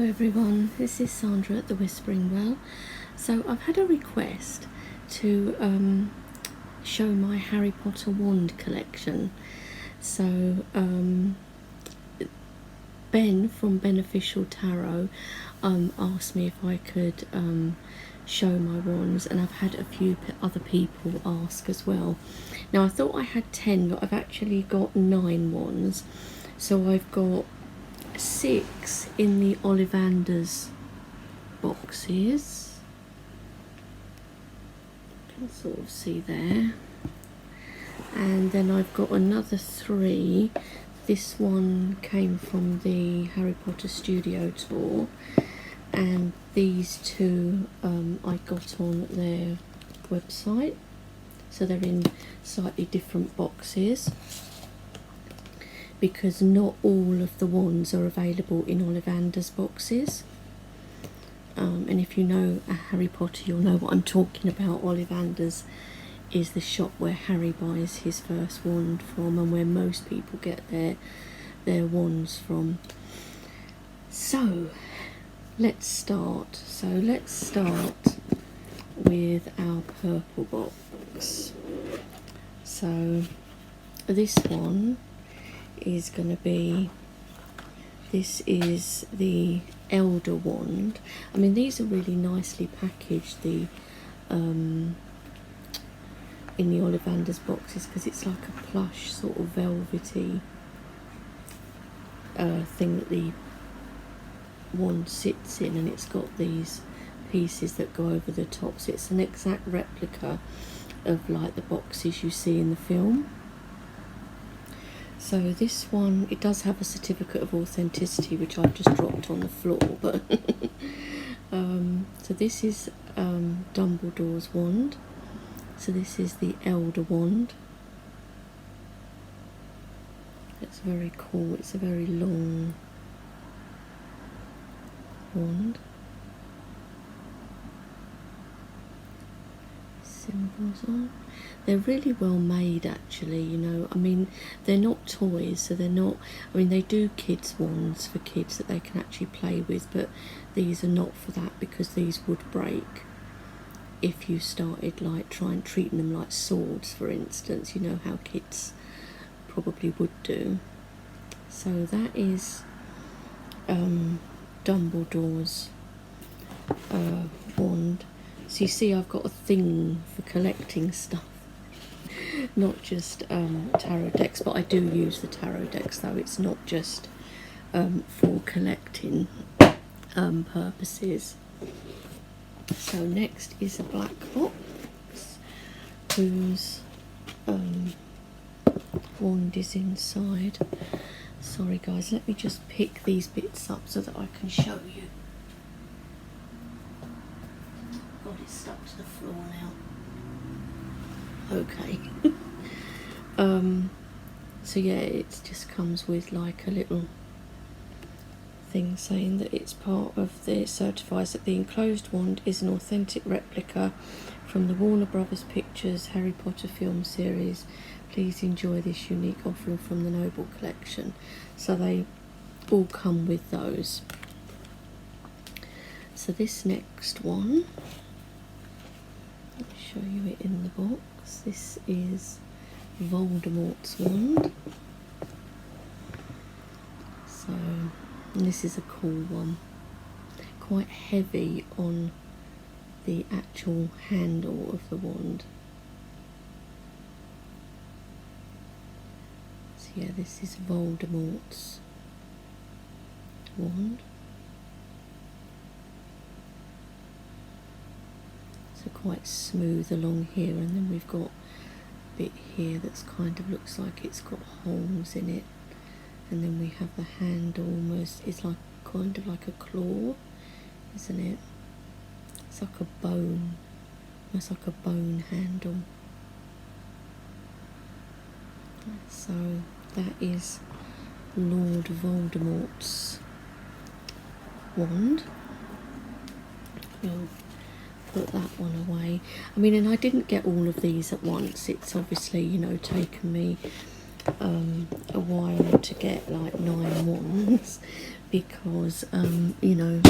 everyone, this is Sandra at the Whispering Well. So I've had a request to show my Harry Potter wand collection. So Ben from Beneficial Tarot asked me if I could show my wands, and I've had a few other people ask as well. Now I thought I had 10, but I've actually got 9 wands. So I've got 6 in the Ollivanders boxes. You can sort of see there. And then I've got another 3. This one came from the Harry Potter Studio Tour, and these 2 I got on their website. So they're in slightly different boxes, because not all of the wands are available in Ollivander's boxes. And if you know Harry Potter, you'll know what I'm talking about. Ollivander's is the shop where Harry buys his first wand from, and where most people get their wands from. So let's start. Let's start with our purple box. So this one is going to be, this is the Elder wand. I mean, these are really nicely packaged, the in the Ollivander's boxes, because it's like a plush sort of velvety thing that the wand sits in, and it's got these pieces that go over the top, so it's an exact replica of like the boxes you see in the film. So this one, it does have a certificate of authenticity, which I've just dropped on the floor, but so this is Dumbledore's wand. So this is the Elder wand. It's very cool. It's a very long wand. Symbols on. They're really well made, actually, you know. I mean, they're not toys, so they're not, I mean, they do kids wands for kids that they can actually play with, but these are not for that, because these would break if you started like treating them like swords, for instance. You know how kids probably would do. So that is Dumbledore's wand. So you see, I've got a thing for collecting stuff, not just tarot decks, but I do use the tarot decks, though it's not just for collecting purposes. So next is a black box, whose wand is inside. Sorry guys, let me just pick these bits up so that I can show you. God, it's stuck to the floor now. Okay. So yeah, it just comes with like a little thing saying that it's part of the, certifies that the enclosed wand is an authentic replica from the Warner Brothers Pictures Harry Potter film series. Please enjoy this unique offering from the Noble Collection. So they all come with those. So this next one, let me show you it in the box. This is Voldemort's wand. So, and this is a cool one, quite heavy on the actual handle of the wand. So yeah, this is Voldemort's wand. So quite smooth along here, and then we've got a bit here that's kind of looks like it's got holes in it. And then we have the handle, almost, it's like kind of like a claw, isn't it? It's like a bone, almost like a bone handle. So that is Lord Voldemort's wand. We'll put that one away. I mean, and I didn't get all of these at once. It's obviously, you know, taken me a while to get like 9 wands, because you know,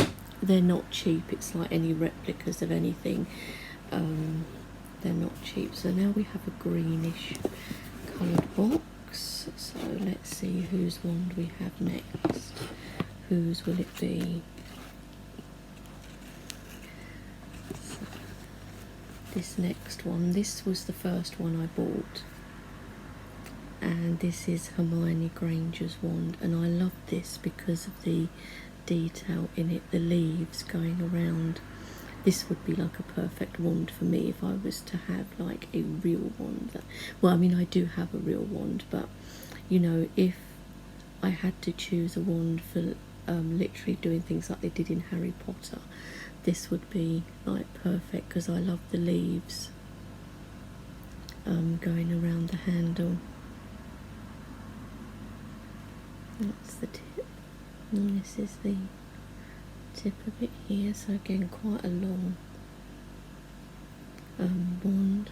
they're not cheap. It's like any replicas of anything, they're not cheap. So now we have a greenish coloured box, so let's see whose wand we have next. Whose will it be? So this next one, this was the first one I bought, and this is Hermione Granger's wand, and I love this because of the detail in it, the leaves going around. This would be like a perfect wand for me if I was to have like a real wand. Well, I mean, I do have a real wand, but you know, if I had to choose a wand for literally doing things like they did in Harry Potter, this would be like perfect because I love the leaves going around the handle. That's the tip, and this is the tip of it here, so again quite a long wand.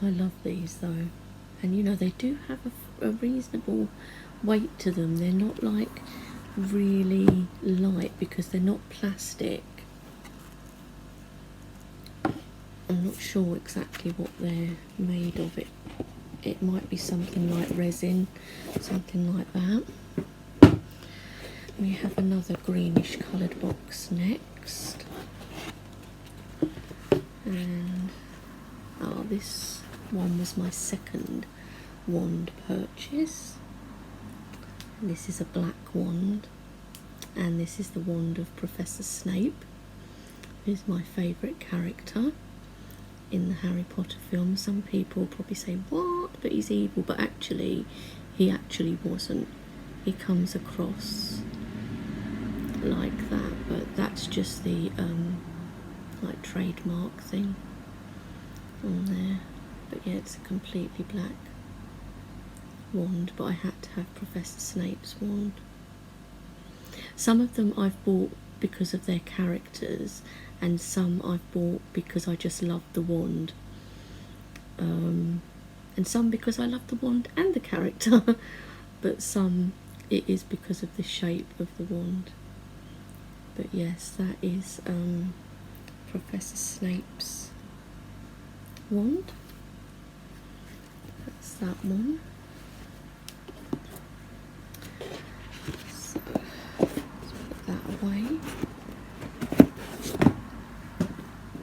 I love these though, and you know, they do have a reasonable weight to them. They're not like really light because they're not plastic. I'm not sure exactly what they're made of. It might be something like resin, something like that. We have another greenish coloured box next, and this one was my second wand purchase. This is a black wand, and this is the wand of Professor Snape, who's my favourite character in the Harry Potter film. Some people probably say, what, but he's evil, but actually he actually wasn't. He comes across like that, but that's just the like trademark thing on there. But yeah, it's a completely black wand, but I had to have Professor Snape's wand. Some of them I've bought because of their characters, and some I've bought because I just love the wand, and some because I love the wand and the character, but some it is because of the shape of the wand. But yes, that is Professor Snape's wand. That's that one. So let's put that away.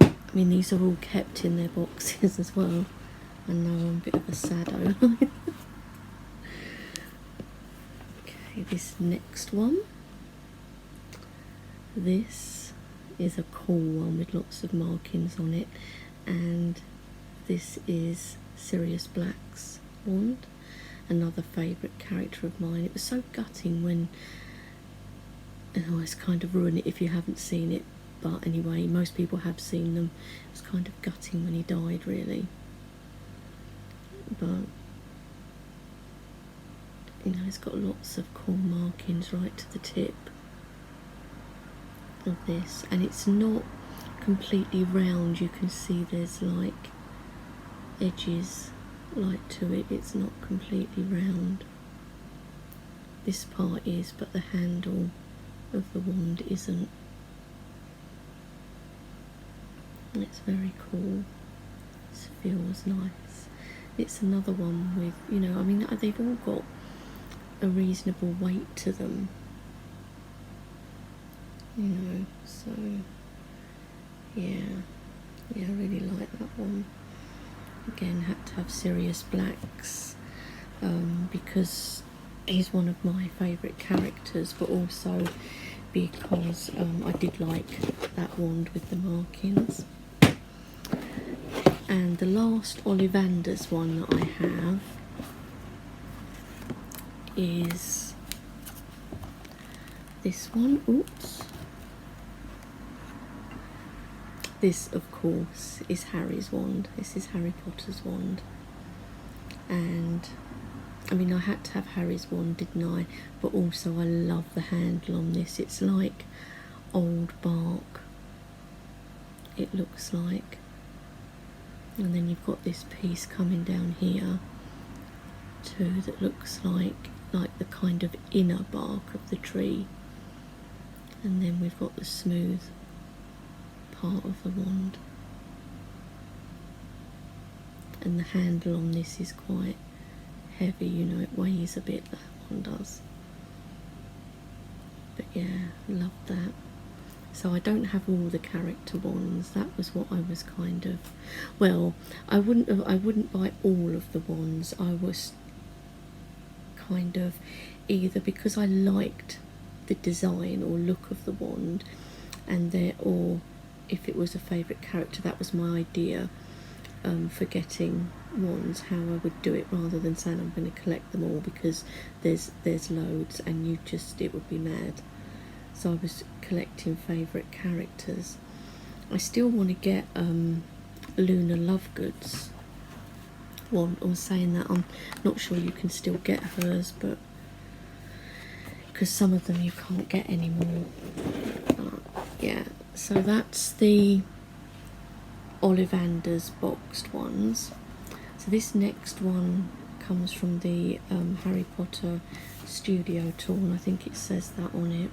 I mean, these are all kept in their boxes as well. I know I'm a bit of a saddo. Okay, this next one. This is a cool one with lots of markings on it, and this is Sirius Black's wand, another favourite character of mine. It was so gutting when, oh, it's kind of ruined it if you haven't seen it, but anyway, most people have seen them. It was kind of gutting when he died, really. But you know, it's got lots of cool markings right to the tip of this, and it's not completely round. You can see there's like edges like to it. It's not completely round. This part is, but the handle of the wand isn't. It's very cool. This feels nice. It's another one with, you know, I mean, they've all got a reasonable weight to them, you know, so yeah, I really like that one. Again, had to have Sirius Black's because he's one of my favourite characters, but also because I did like that wand with the markings. And the last Ollivanders one that I have is this one. Oops. This, of course, is Harry's wand. This is Harry Potter's wand. And I mean, I had to have Harry's wand, didn't I? But also I love the handle on this. It's like old bark, it looks like. And then you've got this piece coming down here, too that looks like the kind of inner bark of the tree, and then we've got the smooth part of the wand, and the handle on this is quite heavy, you know, it weighs a bit, that one does. But yeah, love that. So I don't have all the character wands. That was what I was kind of, well, I wouldn't buy all of the wands. I was kind of either because I liked the design or look of the wand, and or if it was a favourite character, that was my idea for getting wands, how I would do it, rather than saying I'm going to collect them all, because there's loads and it would be mad. So I was collecting favourite characters. I still want to get Luna Lovegood's one. I was saying that I'm not sure you can still get hers, but because some of them you can't get anymore. Yeah, so that's the Ollivander's boxed ones. So this next one comes from the Harry Potter studio tour, and I think it says that on it.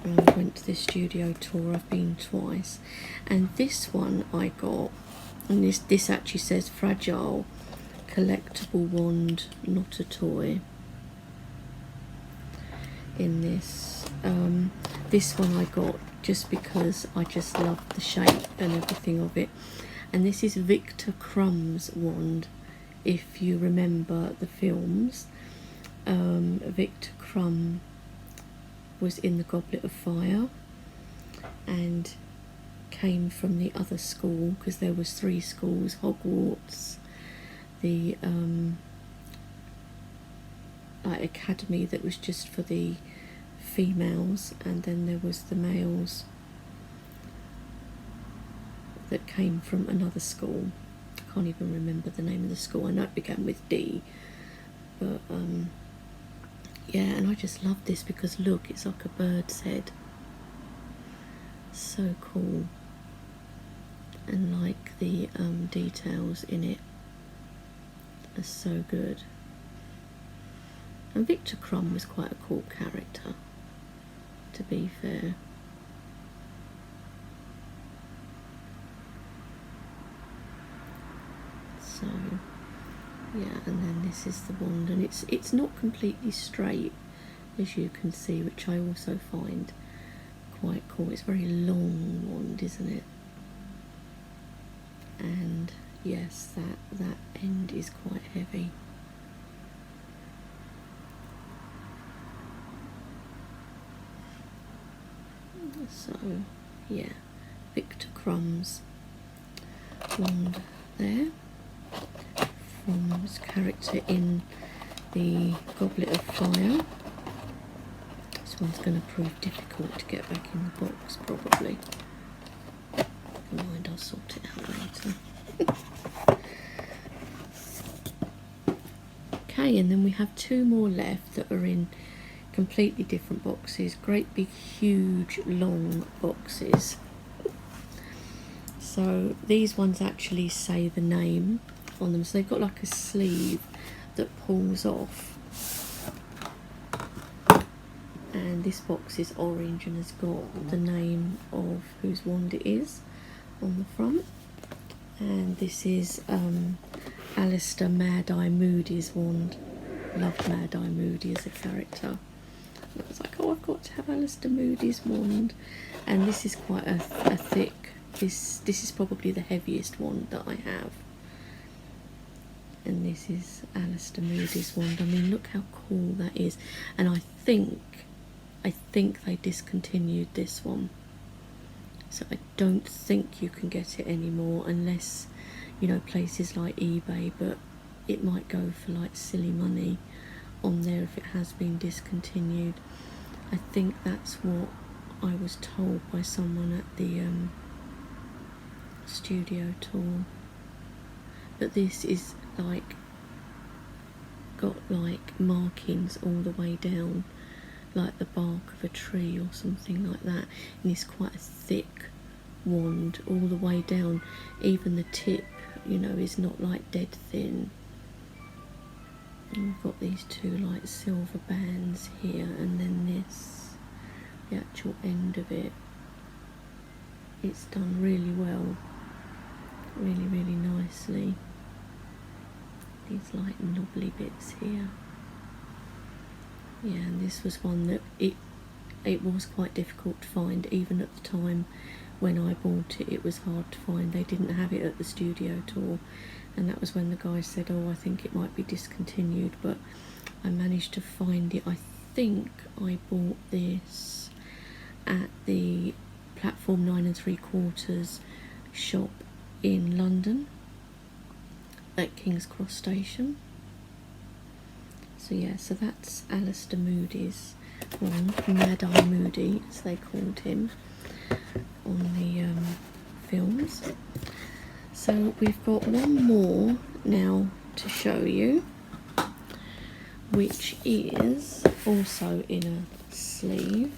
I went to this studio tour, I've been twice, and this one I got, and this actually says fragile collectible wand, not a toy, in this. This one I got just because I just loved the shape and everything of it, and this is Viktor Krumm's wand. If you remember the films, Viktor Krumm was in the Goblet of Fire and came from the other school, because there was 3 schools: Hogwarts, the academy that was just for the females, and then there was the males that came from another school. I can't even remember the name of the school. I know it began with D, but yeah, and I just love this because look, it's like a bird's head. So cool. And like the details in it are so good. And Viktor Krumm was quite a cool character, to be fair. So yeah, and then this is the wand, and it's not completely straight, as you can see, which I also find quite cool. It's a very long wand, isn't it? And yes, that end is quite heavy. So yeah, Viktor Krumm's wand there, from his character in the Goblet of Fire. This one's going to prove difficult to get back in the box, probably. Never mind, I'll sort it out later. Okay, and then we have 2 more left that are in completely different boxes. Great big, huge, long boxes. So these ones actually say the name on them, so they've got like a sleeve that pulls off, and this box is orange and has got the name of whose wand it is on the front. And this is Alistair Mad Eye Moody's wand. Loved Mad Eye Moody as a character. And I was like, oh, I've got to have Alistair Moody's wand. And this is quite a thick, this is probably the heaviest wand that I have. And this is Alistair Moody's wand. I mean, look how cool that is. And I think they discontinued this one. So I don't think you can get it anymore, unless, you know, places like eBay, but it might go for like silly money on there if it has been discontinued. I think that's what I was told by someone at the studio tour. But this is like got like markings all the way down, like the bark of a tree or something like that, and it's quite a thick wand all the way down. Even the tip, you know, is not like dead thin. And we've got these two like silver bands here, and then this, the actual end of it. It's done really well, really nicely. These like knobbly bits here. Yeah, and this was one that it was quite difficult to find. Even at the time when I bought it, it was hard to find. They didn't have it at the studio tour, and that was when the guy said, oh, I think it might be discontinued, but I managed to find it. I think I bought this at the Platform 9 3/4 shop in London at King's Cross Station. So yeah, so that's Alistair Moody's one, Mad Eye Moody as they called him on the films. So we've got one more now to show you, which is also in a sleeve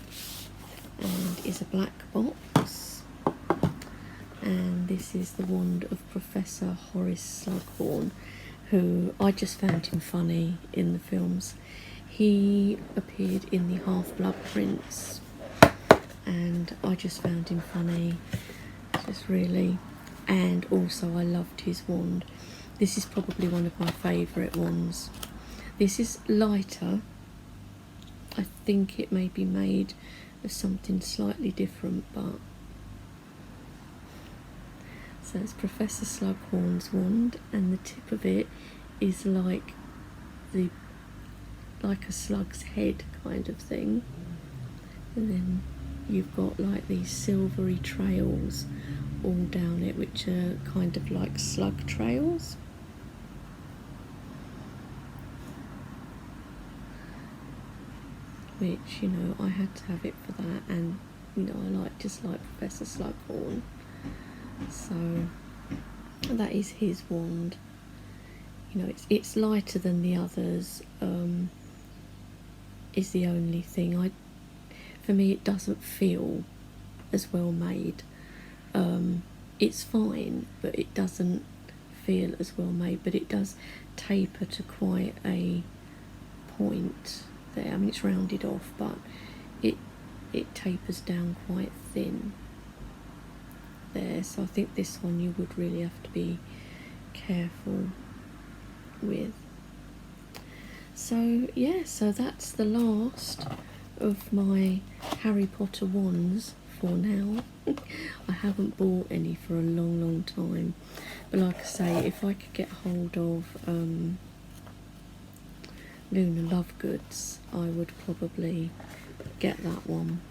and is a black box, and this is the wand of Professor Horace Slughorn, who I just found him funny in the films. He appeared in the Half-Blood Prince, and I just found him funny, just really, and also I loved his wand. This is probably one of my favourite wands. This is lighter. I think it may be made of something slightly different, but so it's Professor Slughorn's wand, and the tip of it is like a slug's head kind of thing, and then you've got like these silvery trails all down it, which are kind of like slug trails. Which, you know, I had to have it for that, and you know, I just like Professor Slughorn. So that is his wand. You know, it's lighter than the others. Is the only thing. For me, it doesn't feel as well made. It's fine, but it doesn't feel as well made. But it does taper to quite a point there. I mean, it's rounded off, but it tapers down quite thin there. So I think this one you would really have to be careful with. So yeah, so that's the last of my Harry Potter wands for now. I haven't bought any for a long time, but like I say, if I could get hold of Luna Lovegoods, I would probably get that one,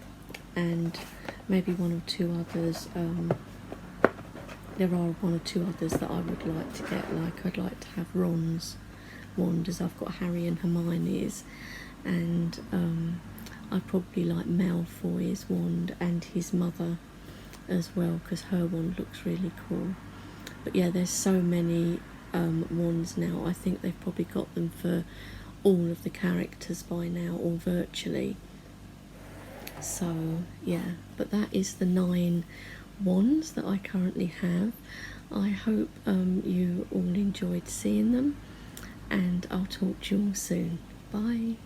and maybe one or two others. There are one or two others that I would like to get, like I'd like to have Ron's wand, as I've got Harry and Hermione's, and I'd probably like Malfoy's wand and his mother as well, because her wand looks really cool. But yeah, there's so many wands now. I think they've probably got them for all of the characters by now, or virtually. So yeah, but that is the 9 wands that I currently have. I hope you all enjoyed seeing them, and I'll talk to you all soon. Bye.